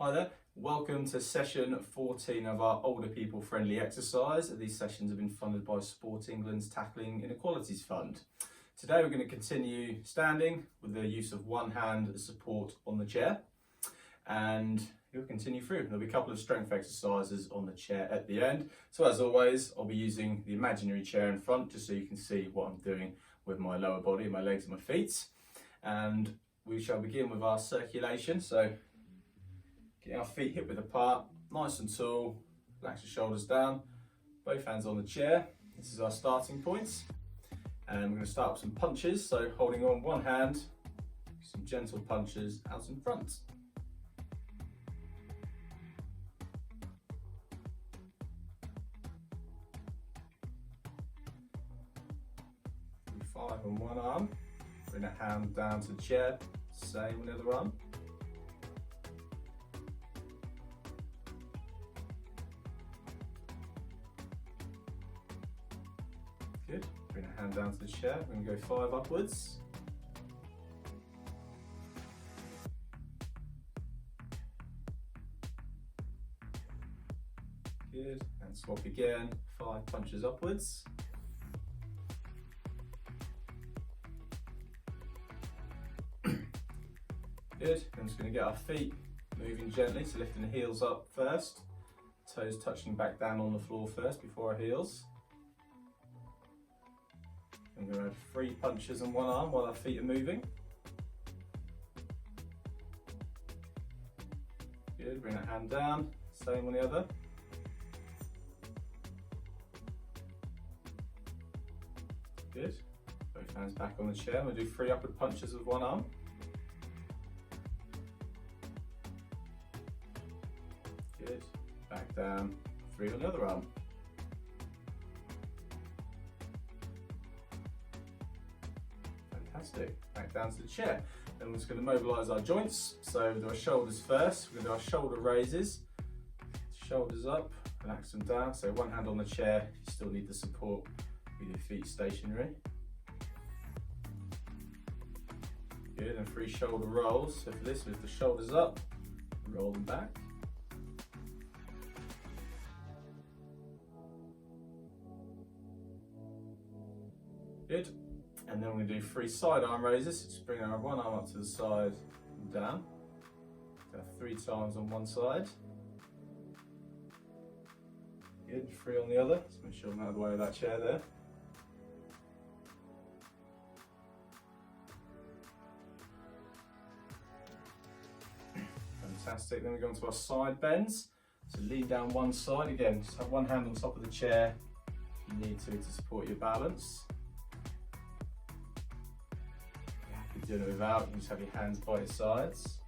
Hi there, welcome to session 14 of our older people friendly exercise. These sessions have been funded by Sport England's Tackling Inequalities Fund. Today we're going to continue standing with the use of one hand as support on the chair, and we'll continue through. There'll be a couple of strength exercises on the chair at the end. So as always, I'll be using the imaginary chair in front just so you can see what I'm doing with my lower body, my legs and my feet. And we shall begin with our circulation. So getting our feet hip width apart, nice and tall, relax your shoulders down, both hands on the chair. This is our starting point. And we're going to start with some punches, so holding on one hand, some gentle punches out in front. Do 5 on one arm, bring that hand down to the chair, same on the other arm. Good. Bring a hand down to the chair. We're going to go 5 upwards. Good. And swap again. 5 punches upwards. Good. I'm just going to get our feet moving gently, so lifting the heels up first. Toes touching back down on the floor first before our heels. I'm going to add 3 punches on one arm while our feet are moving. Good, bring that hand down, same on the other. Good, both hands back on the chair. We'll do 3 upward punches with one arm. Good, back down, 3 on the other arm. Fantastic. Back down to the chair. Then we're just going to mobilise our joints. So we'll do our shoulders first. We're going to do our shoulder raises. Shoulders up, relax them down. So one hand on the chair, you still need the support with your feet stationary. Good, and 3 shoulder rolls. So for this, lift the shoulders up, roll them back. Good. And then we're going to do 3 side arm raises. Just bring our one arm up to the side and down. Go 3 times on one side. Good, 3 on the other. Just make sure I'm out of the way of that chair there. Fantastic. Then we go on to our side bends. So lean down one side. Again, just have one hand on top of the chair if you need to support your balance. Doing it without, you can just have your hands by your sides.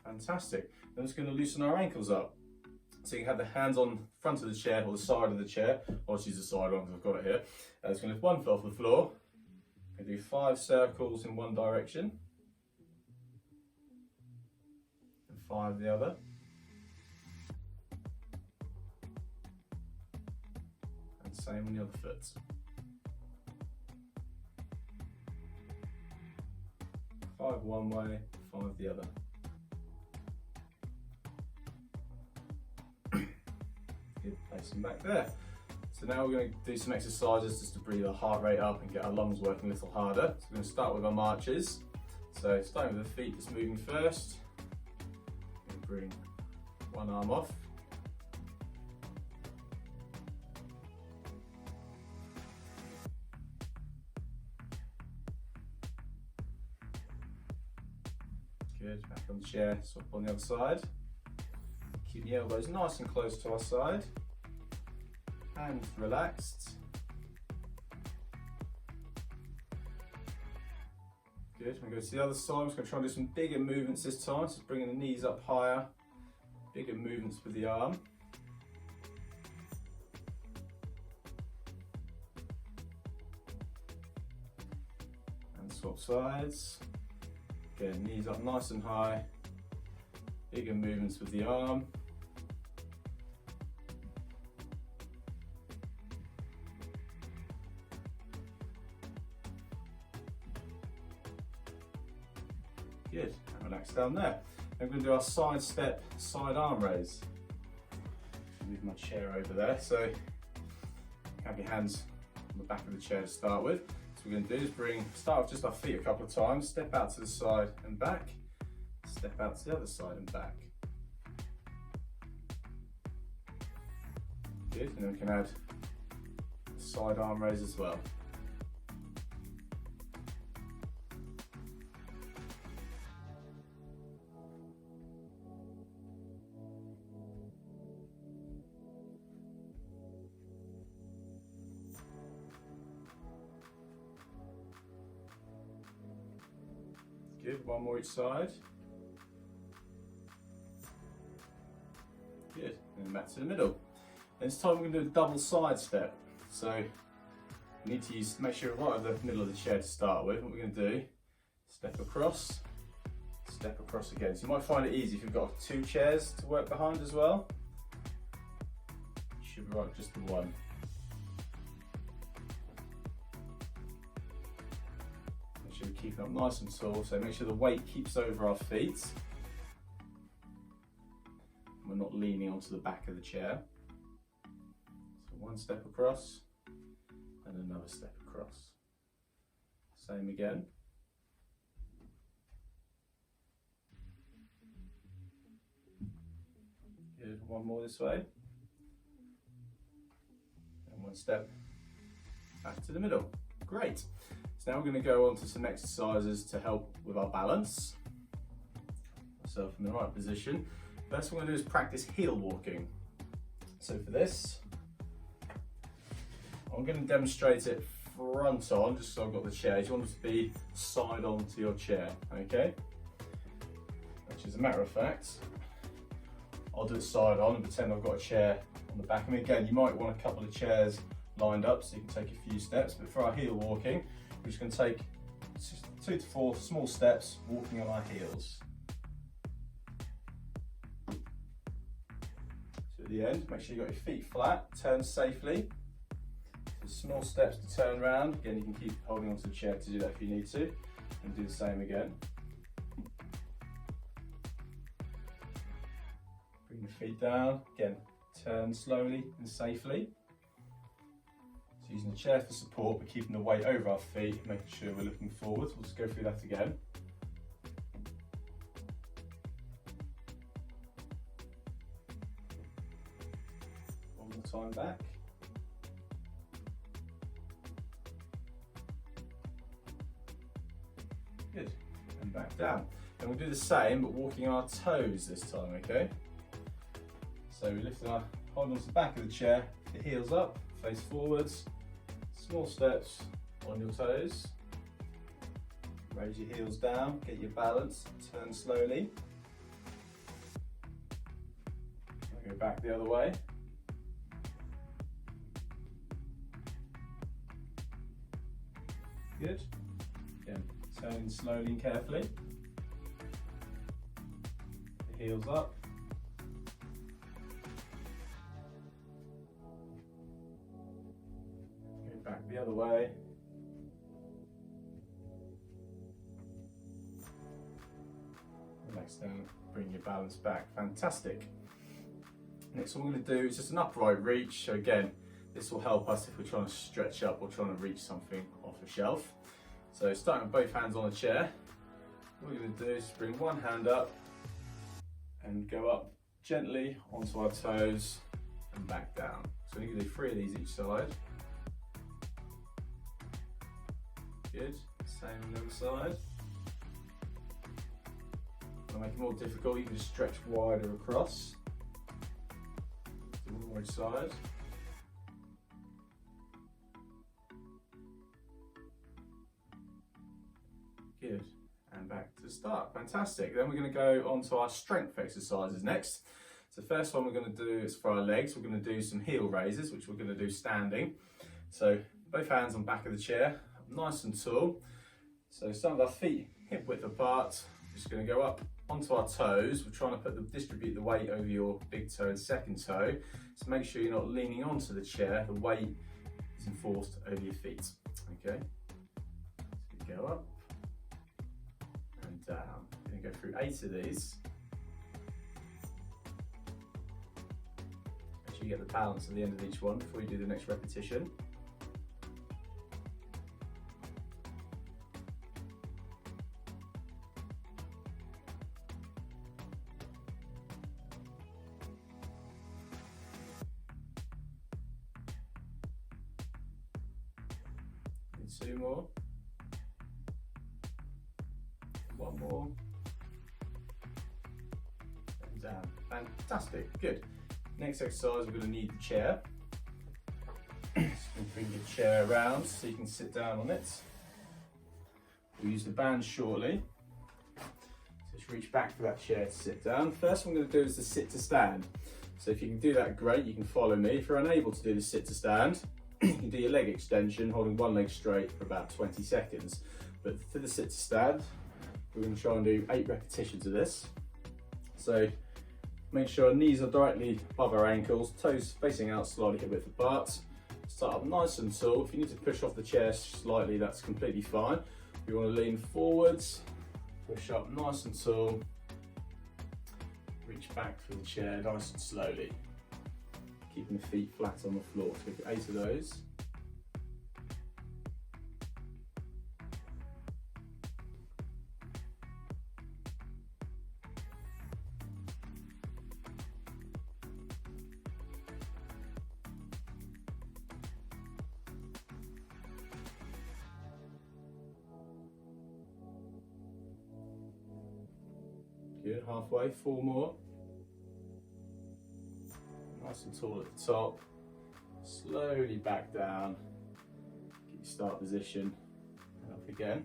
Fantastic. I'm just going to loosen our ankles up. So you can have the hands on front of the chair or the side of the chair. I'll just use the side one because I've got it here. Just going to lift one foot off the floor. I'm going to do 5 circles in one direction. 5 the other. And same on the other foot. Five one way, 5 the other. Good, place them back there. So now we're going to do some exercises just to breathe our heart rate up and get our lungs working a little harder. So we're going to start with our marches. So starting with the feet just moving first. Bring one arm off. Good, back on the chair, swap on the other side. Keep the elbows nice and close to our side. Hands relaxed. Good, we're going to go to the other side. I'm just going to try and do some bigger movements this time. So bringing the knees up higher, bigger movements with the arm. And swap sides. Again, knees up nice and high, bigger movements with the arm. Good, and relax down there. Then we're going to do our side step, side arm raise. Move my chair over there, so have your hands on the back of the chair to start with. So what we're going to do is start with just our feet a couple of times, step out to the side and back, step out to the other side and back. Good, and then we can add side arm raise as well. Good, one more each side. Good, and then back to the middle. And this time we're going to do a double side step. So you need to make sure you're right at the middle of the chair to start with. What we're going to do, step across again. So you might find it easy if you've got 2 chairs to work behind as well. You should be right with just the one. Make sure we're keeping up nice and tall, so make sure the weight keeps over our feet. We're not leaning onto the back of the chair. So one step across and another step across. Same again. Good, one more this way. And one step back to the middle. Great. So now we're going to go on to some exercises to help with our balance. Myself in the right position. First what we're going to do is practice heel walking. So for this, I'm going to demonstrate it front on, just so I've got the chair. You want it to be side on to your chair, okay? Which is a matter of fact, I'll do it side on and pretend I've got a chair on the back. And again, you might want a couple of chairs lined up so you can take a few steps, but for our heel walking, we're just going to take 2 to 4 small steps walking on our heels. So at the end, make sure you've got your feet flat, turn safely. So small steps to turn around. Again, you can keep holding onto the chair to do that if you need to, and do the same again. Bring the feet down, again, turn slowly and safely. So using the chair for support, but keeping the weight over our feet, making sure we're looking forward. We'll just go through that again. One more time back. Good, and back down. And we'll do the same, but walking our toes this time, okay? So we lift our, hold onto the back of the chair, the heels up, face forwards, small steps on your toes. Raise your heels down, get your balance, turn slowly. Go back the other way. Good. Again, turning slowly and carefully. The heels up. Go back the other way. Relax down, bring your balance back. Fantastic. Next one we're going to do is just an upright reach. So again, this will help us if we're trying to stretch up or trying to reach something off a shelf. So starting with both hands on the chair, what we're going to do is bring one hand up and go up gently onto our toes and back down. So we're going to do 3 of these each side. Good, same on the other side. To make it more difficult, you can just stretch wider across. Do one more each side. Good, and back to the start. Fantastic. Then we're going to go on to our strength exercises next. So the first one we're going to do is for our legs. We're going to do some heel raises, which we're going to do standing. So both hands on the back of the chair, nice and tall. So start with our feet hip width apart. Just going to go up onto our toes. We're trying to distribute the weight over your big toe and second toe. So make sure you're not leaning onto the chair. The weight is enforced over your feet. Okay. So you go up and down. going to go through 8 of these. Make sure you get the balance at the end of each one before you do the next repetition. And 2 more. 1 more. And down. Fantastic, good. Next exercise, we're going to need the chair. So bring your chair around so you can sit down on it. We'll use the band shortly. So just reach back for that chair to sit down. First one I'm going to do is the sit to stand. So if you can do that, great, you can follow me. If you're unable to do the sit to stand, you can do your leg extension, holding one leg straight for about 20 seconds. But for the sit to stand, we're going to try and do 8 repetitions of this. So make sure our knees are directly above our ankles, toes facing out slightly hip width apart. Start up nice and tall. If you need to push off the chair slightly, that's completely fine. If you want to lean forwards, push up nice and tall. Reach back through the chair nice and slowly. Keeping the feet flat on the floor. So we get 8 of those. Good, halfway, 4 more. Nice and tall at the top. Slowly back down. Get your start position. And up again.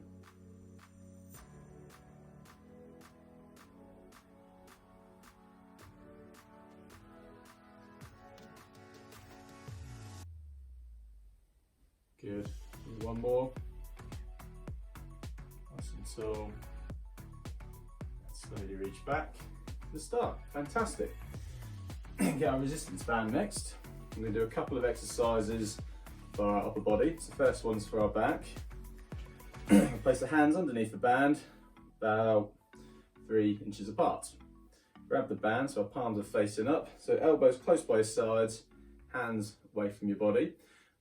Good. 1 more. Nice and tall. Slowly reach back to the start. Fantastic. Get our resistance band next. I'm going to do a couple of exercises for our upper body. So the first one's for our back. Place the hands underneath the band, about 3 inches apart. Grab the band so our palms are facing up. So elbows close by your sides, hands away from your body.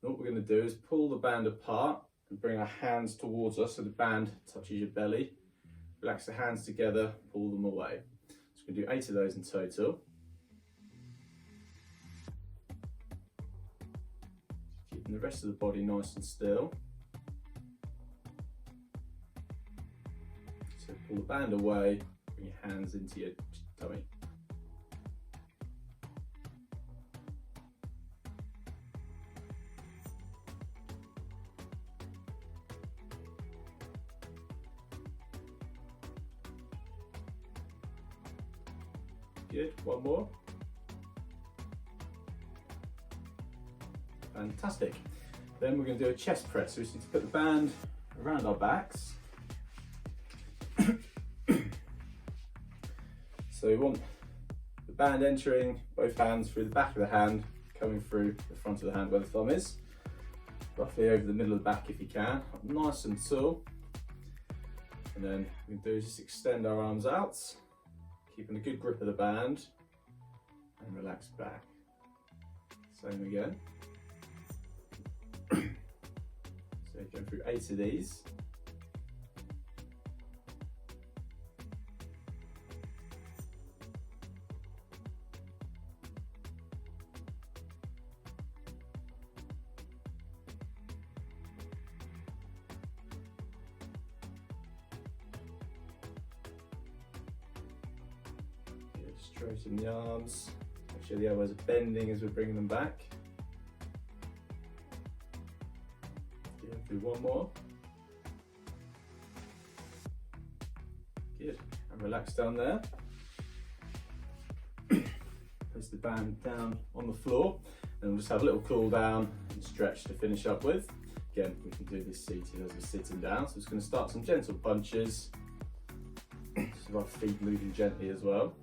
And what we're going to do is pull the band apart and bring our hands towards us so the band touches your belly. Relax the hands together, pull them away. So we're going to do 8 of those in total. Keeping the rest of the body nice and still. So pull the band away, bring your hands into your tummy. Good, 1 more. Fantastic. Then we're going to do a chest press. So we just need to put the band around our backs. So we want the band entering both hands through the back of the hand, coming through the front of the hand where the thumb is. Roughly over the middle of the back if you can. Nice and tall. And then what we can do is just extend our arms out, keeping a good grip of the band, and relax back. Same again. So going through 8 of these. Straighten the arms, make sure the elbows are bending as we're bringing them back. Do 1 more. Good, and relax down there. Place the band down on the floor, and we'll just have a little cool down and stretch to finish up with. Again, we can do this seated as we're sitting down, so it's going to start some gentle punches. So our feet moving gently as well.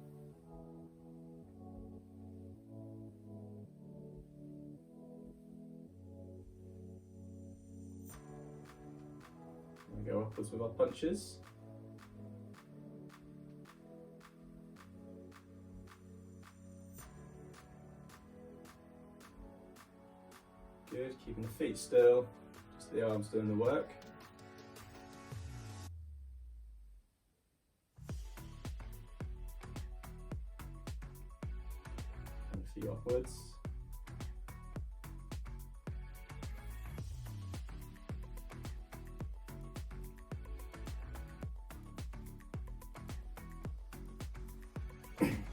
Go upwards with our punches. Good, keeping the feet still, just the arms doing the work. And feet upwards.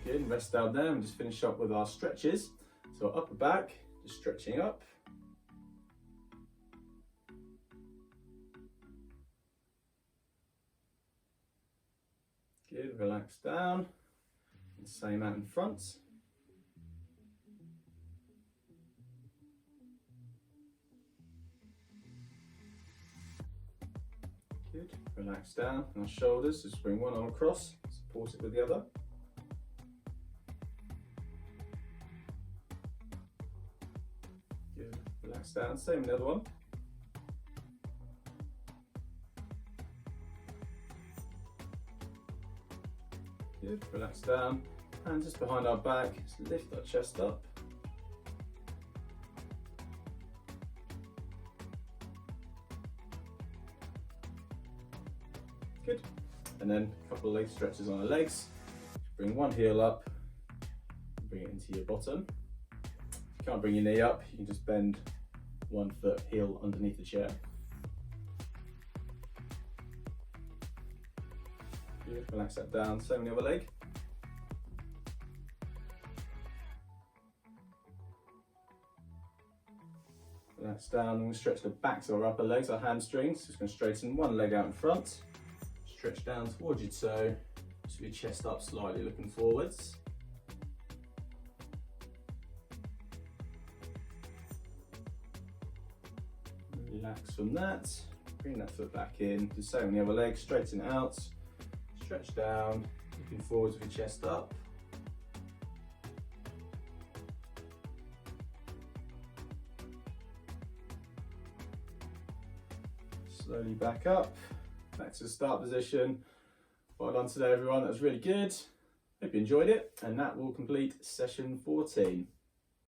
Good, rest down there and just finish up with our stretches. So upper back, just stretching up. Good, relax down. And same out in front. Good, relax down on our shoulders, just bring one arm across, support it with the other. Good, relax down, same in the other one. Good, relax down, hands just behind our back, just lift our chest up. Good, and then a couple of leg stretches on our legs. Bring one heel up, bring it into your bottom. If you can't bring your knee up, you can just bend one foot heel underneath the chair. Good, relax that down, same on the other leg. Relax down, I'm going to stretch the backs of our upper legs, our hamstrings. Just going to straighten one leg out in front. Stretch down towards your toe, just with your chest up slightly, looking forwards. Relax from that, bring that foot back in, do the same on the other leg, straighten it out, stretch down, looking forwards with your chest up. Slowly back up, back to the start position. Well done today everyone, that was really good. Hope you enjoyed it, and that will complete session 14.